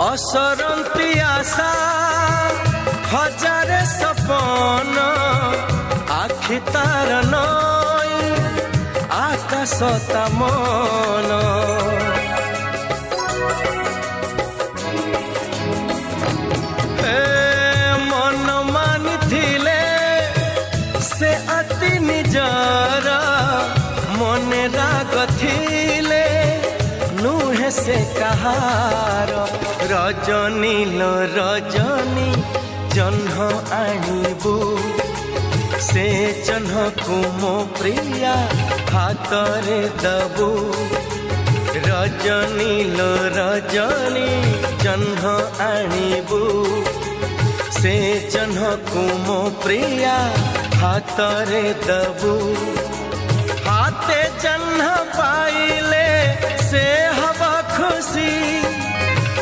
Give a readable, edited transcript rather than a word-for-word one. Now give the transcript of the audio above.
असरंती आशा हजारे सपन आखि तार नई आकाश ता मन मन मानि थिले से अति निजर मन राग थिले नुहे से कहार रजनी लो रजनी जह्न आणबू से जह्न को मो प्रिया हाथरे दबू रजनी लो रजनी जह्न आणबू से जह्न को मो प्रिया हाथरे दबू हाथे जह्न पाइले से हवा खुशी